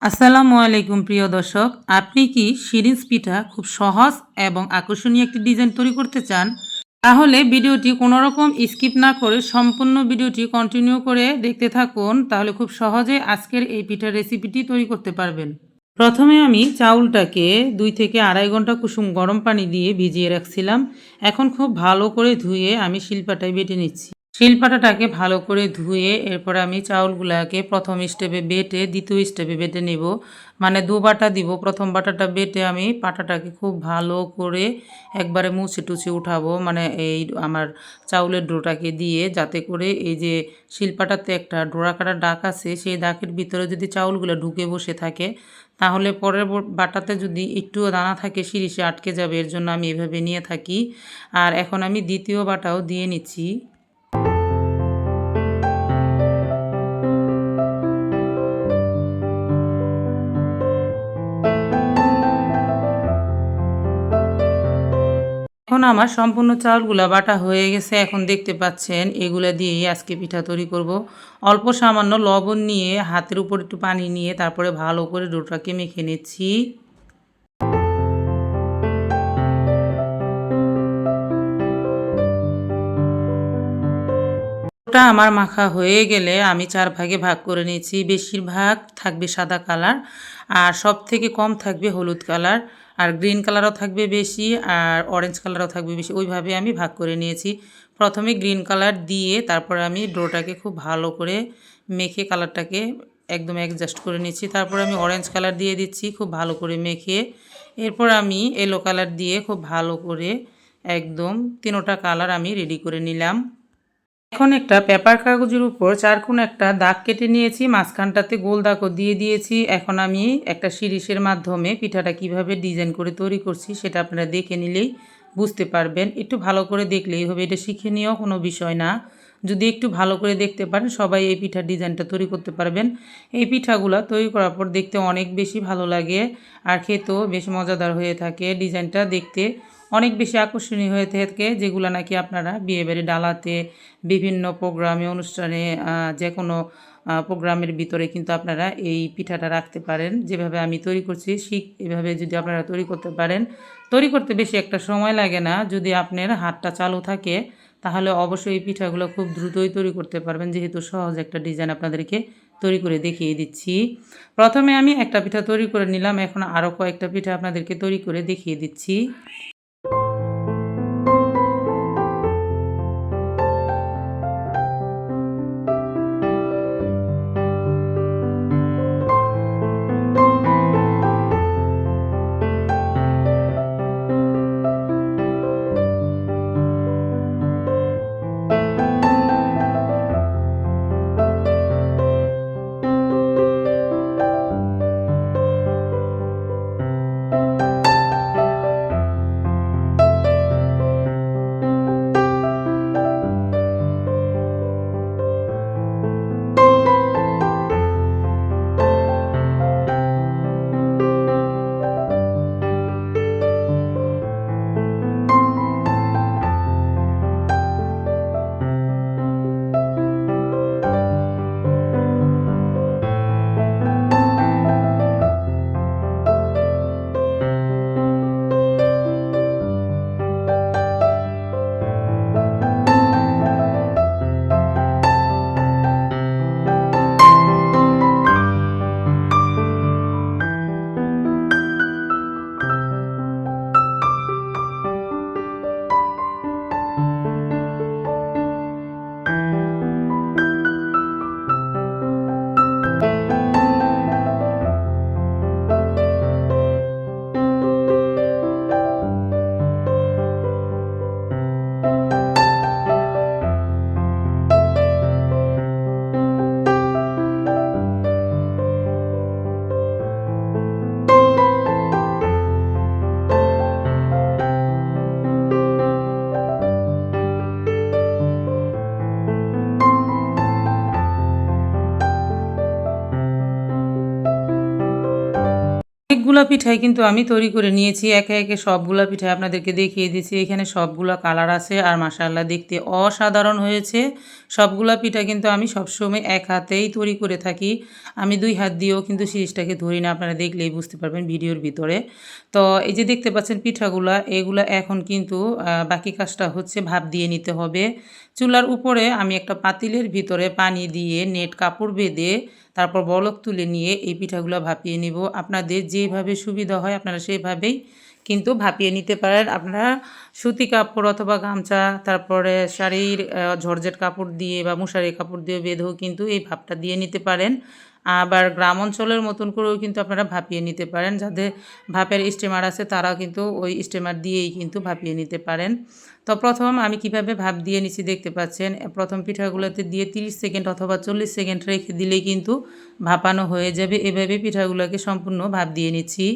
আসসালামু আলাইকুম প্রিয় দর্শক, আপনি কি শিরিন্স পিঠা খুব সহজ এবং আকর্ষণীয় একটি ডিজাইন তৈরি করতে চান? তাহলে ভিডিওটি কোনো রকম স্কিপ না করে সম্পূর্ণ ভিডিওটি কন্টিনিউ করে দেখতে থাকুন। তাহলে খুব সহজে আজকের এই পিঠার রেসিপিটি তৈরি করতে পারবেন। প্রথমে আমি চাউলটাকে 2 থেকে আড়াই ঘন্টা কুসুম গরম পানি দিয়ে ভিজিয়ে রাখছিলাম। এখন খুব ভালো করে ধুয়ে আমি শিলপাটায় বেটে নিচ্ছি। শিলপাটাটাকে ভালো করে ধুয়ে এরপর আমি চাউলগুলাকে প্রথম স্টেপে বেটে দ্বিতীয় স্টেপে বেটে নেব। মানে 2 বাটা দিব। প্রথম বাটাটা বেটে আমি পাটাটাকে খুব ভালো করে একবারে মুছে টুছে উঠাবো। মানে এই আমার চাউলের ডোটাকে দিয়ে, যাতে করে এই যে শিলপাটাতে একটা ডোরাকাটা দাগ আছে, সেই দাগের ভিতরে যদি চাউলগুলো ঢুকে বসে থাকে তাহলে পরের বাটাতে যদি একটুও দানা থাকে শিরিষে আটকে যাবে। এর জন্য আমি এভাবে নিয়ে থাকি। আর এখন আমি দ্বিতীয় বাটাও দিয়ে নিচ্ছি। এখন আমার সম্পূর্ণ চাউলগুলা বাটা হয়ে গেছে। এখন দেখতে পাচ্ছেন এগুলা দিয়েই আজকে পিঠা তৈরি করব। অল্প সামান্য লবণ নিয়ে হাতের উপর একটু পানি নিয়ে তারপরে ভালো করে ডোটাকে মেখে নিচ্ছি। ওটা আমার মাখা হয়ে গেলে আমি 4 ভাগে ভাগ করে নিয়েছি। বেশিরভাগ থাকবে সাদা কালার, আর সব থেকে কম থাকবে হলুদ কালার, আর গ্রিন কালারও থাকবে বেশি, আর অরেঞ্জ কালারও থাকবে বেশি। ওইভাবে আমি ভাগ করে নিয়েছি। প্রথমে গ্রিন কালার দিয়ে তারপরে আমি ডোটাকে খুব ভালো করে মেখে কালারটাকে একদম অ্যাডজাস্ট করে নিচ্ছি। তারপর আমি অরেঞ্জ কালার দিয়ে দিচ্ছি খুব ভালো করে মেখে। এরপর আমি ইয়েলো কালার দিয়ে খুব ভালো করে একদম 3টা কালার আমি রেডি করে নিলাম। এখন একটা পেপার কাগজের উপর 4 কোণে একটা দাগ কেটে নিয়েছি, মাঝখানটাতে গোল দাগও দিয়ে দিয়েছি। এখন আমি একটা শিরিষের মাধ্যমে পিঠাটা কিভাবে ডিজাইন করে তৈরি করছি সেটা আপনারা দেখে নিলেই বুঝতে পারবেন। একটু ভালো করে দেখলেই হবে, এটা শিখে নিয়েও কোনো বিষয় না। যদি একটু ভালো করে দেখতে পারেন সবাই এই পিঠার ডিজাইনটা তৈরি করতে পারবেন। এই পিঠাগুলো তৈরি করার পর দেখতে অনেক বেশি ভালো লাগে আর খেতেও বেশ মজাদার হয়ে থাকে। ডিজাইনটা দেখতে অনেক বেশি আকর্ষণীয় হয়ে থাকে, যেগুলো নাকি আপনারা বিয়েবাড়ি ডালাতে, বিভিন্ন প্রোগ্রামে, অনুষ্ঠানে, যে কোনো প্রোগ্রামের ভিতরে কিন্তু আপনারা এই পিঠাটা রাখতে পারেন। যেভাবে আমি তৈরি করছি এভাবে যদি আপনারা তৈরি করতে পারেন, তৈরি করতে বেশি একটা সময় লাগে না। যদি আপনার হাতটা চালু থাকে তাহলে অবশ্যই এই পিঠাগুলো খুব দ্রুতই তৈরি করতে পারবেন, যেহেতু সহজ একটা ডিজাইন আপনাদেরকে তৈরি করে দেখিয়ে দিচ্ছি। প্রথমে আমি একটা পিঠা তৈরি করে নিলাম, এখন আরও কয়েকটা পিঠা আপনাদেরকে তৈরি করে দেখিয়ে দিচ্ছি। সবগুলা পিঠাই কিন্তু আমি তৈরি করে নিয়েছি। একে, একে সবগুলা পিঠাই আপনাদেরকে দেখিয়ে দিচ্ছি। এখানে সবগুলা কালার আছে আর মাশাআল্লাহ দেখতে অসাধারণ হয়েছে। সবগুলা পিঠা কিন্তু আমি সবসময় এক হাতেই তৈরি করে থাকি। আমি ২ হাত দিয়েও কিন্তু সিরিজটাকে ধরি না। আপনারা দেখলেই বুঝতে পারবেন ভিডিওর ভিতরে। তো এই যে দেখতে পাচ্ছেন পিঠাগুলা, এগুলা এখন কিন্তু বাকি কাজটা হচ্ছে ভাপ দিয়ে নিতে হবে। চুলার উপরে আমি একটা পাতিলের ভিতরে পানি দিয়ে নেট কাপড় বেঁধে তারপর বলক তুলে নিয়ে এই পিঠাগুলো ভাপিয়ে নিব। আপনাদের যেভাবে সুবিধা হয় আপনারা সেভাবেই কিন্তু ভাপিয়ে নিতে পারেন। আপনারা সুতি কাপড় অথবা গামছা, তারপরে শাড়ির জর্জেট কাপড় দিয়ে বা মশারি কাপড় দিয়ে বেঁধেও কিন্তু এই ভাপটা দিয়ে নিতে পারেন। আবার গ্রাম অঞ্চলের মতন করেও কিন্তু আপনারা ভাপিয়ে নিতে পারেন। যাদের ভাপের স্টিমার আছে তারাও কিন্তু ওই স্টিমার দিয়েই কিন্তু ভাপিয়ে নিতে পারেন। তো প্রথম আমি কিভাবে ভাপ দিয়ে নিচ্ছি দেখতে পাচ্ছেন। প্রথম পিঠাগুলোতে দিয়ে 30 সেকেন্ড অথবা 40 সেকেন্ড রেখে দিলেই কিন্তু ভাপানো হয়ে যাবে। এভাবে পিঠাগুলোকে সম্পূর্ণ ভাপ দিয়ে নিচ্ছি।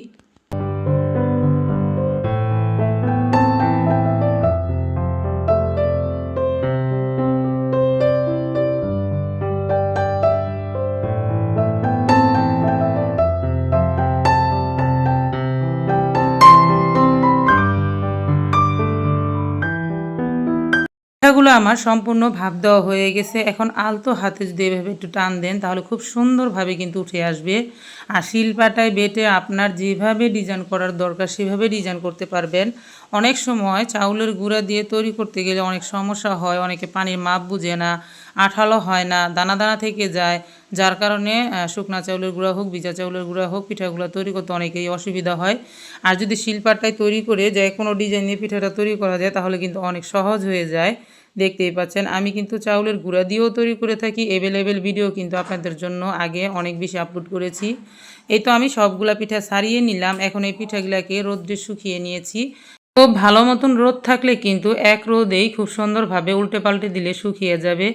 পিঠাগুলো আমার সম্পূর্ণ ভাপ দেওয়া হয়ে গেছে। এখন আলতো হাতে যদি এভাবে একটু টান দেন তাহলে খুব সুন্দরভাবে কিন্তু উঠে আসবে। আর শিলপাটায় বেটে আপনার যেভাবে ডিজাইন করার দরকার সেভাবে ডিজাইন করতে পারবেন। অনেক সময় চাউলের গুঁড়া দিয়ে তৈরি করতে গেলে অনেক সমস্যা হয়। অনেকে পানির মাপ বুঝে না, আঠালো হয় না, দানা দানা থেকে যায়। যার কারণে শুকনা চাউলের গুঁড়া হোক, ভিজা চাউলের গুঁড়া হোক, পিঠাগুলো তৈরি করতে অনেকেরই অসুবিধা হয়। আর যদি শিলপাটায় তৈরি করে যে কোনো ডিজাইনে পিঠাটা তৈরি করা যায় তাহলে কিন্তু অনেক সহজ হয়ে যায়। দেখতেই পাচ্ছেন আমি কিন্তু চাউলের গুঁড়া দিয়েও তৈরি করে থাকি। এভেলেবেল ভিডিও কিন্তু আপনাদের জন্য আগে অনেক বেশি আপলোড করেছি। এই তো আমি সবগুলা পিঠা ছাড়িয়ে নিলাম। এখন এই পিঠাগুলাকে রোদ্রে শুকিয়ে নিয়েছি। তো ভালো মতন রোদ থাকলে কিন্তু এক রোদেই খুব সুন্দরভাবে উল্টে পাল্টে দিলে শুকিয়ে যাবে।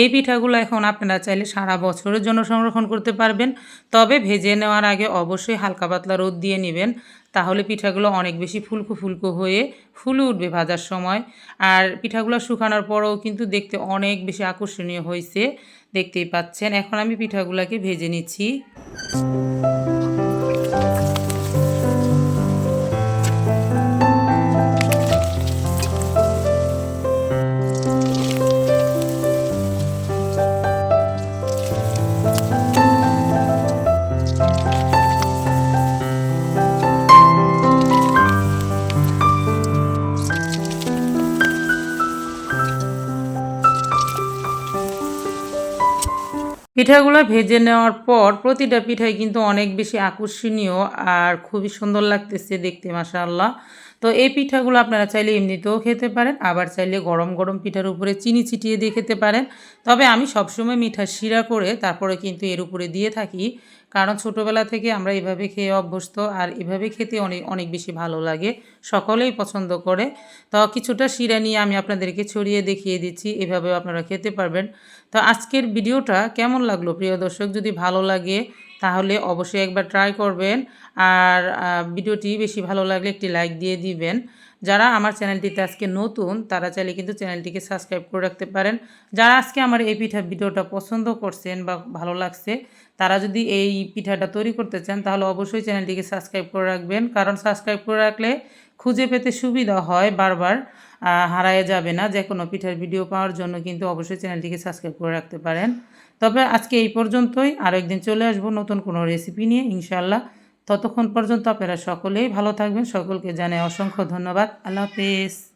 এই পিঠাগুলো এখন আপনারা চাইলে সারা বছরের জন্য সংরক্ষণ করতে পারবেন। তবে ভেজে নেওয়ার আগে অবশ্যই হালকা পাতলা রোদ দিয়ে নেবেন। তাহলে পিঠাগুলো অনেক বেশি ফুলকো ফুলকো হয়ে ফুলে উঠবে ভাজার সময়। আর পিঠাগুলো শুকানোর পরেও কিন্তু দেখতে অনেক বেশি আকর্ষণীয় হয়েছে। দেখতেই পাচ্ছেন। এখন আমি পিঠাগুলোকে ভেজে নিচ্ছি। পিঠাগুলো ভেজে নেওয়ার পর প্রতিটা পিঠাই কিন্তু অনেক বেশি আকর্ষণীয় আর খুবই সুন্দর লাগতেছে দেখতে মাশাআল্লাহ। তো এই পিঠাগুলো আপনারা চাইলে এমনিতেও খেতে পারেন, আবার চাইলে গরম গরম পিঠার উপরে চিনি ছিটিয়ে দিয়ে খেতে পারেন। তবে আমি সবসময় মিঠা শিরা করে তারপরে কিন্তু এর উপরে দিয়ে থাকি, কারণ ছোটোবেলা থেকে আমরা এভাবে খেয়ে অভ্যস্ত আর এভাবে খেতে অনেক অনেক বেশি ভালো লাগে, সকলেই পছন্দ করে। তো কিছুটা শিরা নিয়ে আমি আপনাদেরকে ছড়িয়ে দেখিয়ে দিচ্ছি, এভাবেও আপনারা খেতে পারবেন। তো আজকের ভিডিওটা কেমন লাগলো প্রিয় দর্শক? যদি ভালো লাগে তাহলে অবশ্যই একবার ট্রাই করবেন। আর ভিডিওটি বেশি ভালো লাগলে একটি লাইক দিয়ে দিবেন। যারা আমার চ্যানেলটিতে আজকে নতুন তারা চাইলে কিন্তু চ্যানেলটিকে সাবস্ক্রাইব করে রাখতে পারেন। যারা আজকে আমার এই পিঠার ভিডিওটা পছন্দ করছেন বা ভালো লাগছে তারা যদি এই পিঠাটা তৈরি করতে চান তাহলে অবশ্যই চ্যানেলটিকে সাবস্ক্রাইব করে রাখবেন, কারণ সাবস্ক্রাইব করে রাখলে খুঁজে পেতে সুবিধা হয়, বারবার হারায়ে যাবে না। যে কোনো পিঠার ভিডিও পাওয়ার জন্য কিন্তু অবশ্যই চ্যানেলটিকে সাবস্ক্রাইব করে রাখতে পারেন। তবে আজকে এই পর্যন্তই, আরও একদিন চলে আসবো নতুন কোনো রেসিপি নিয়ে ইনশাআল্লাহ। ততক্ষণ পর্যন্ত আপনারা সকলেই ভালো থাকবেন। সকলকে জানাই অসংখ্য ধন্যবাদ। আল্লাহ হাফেজ।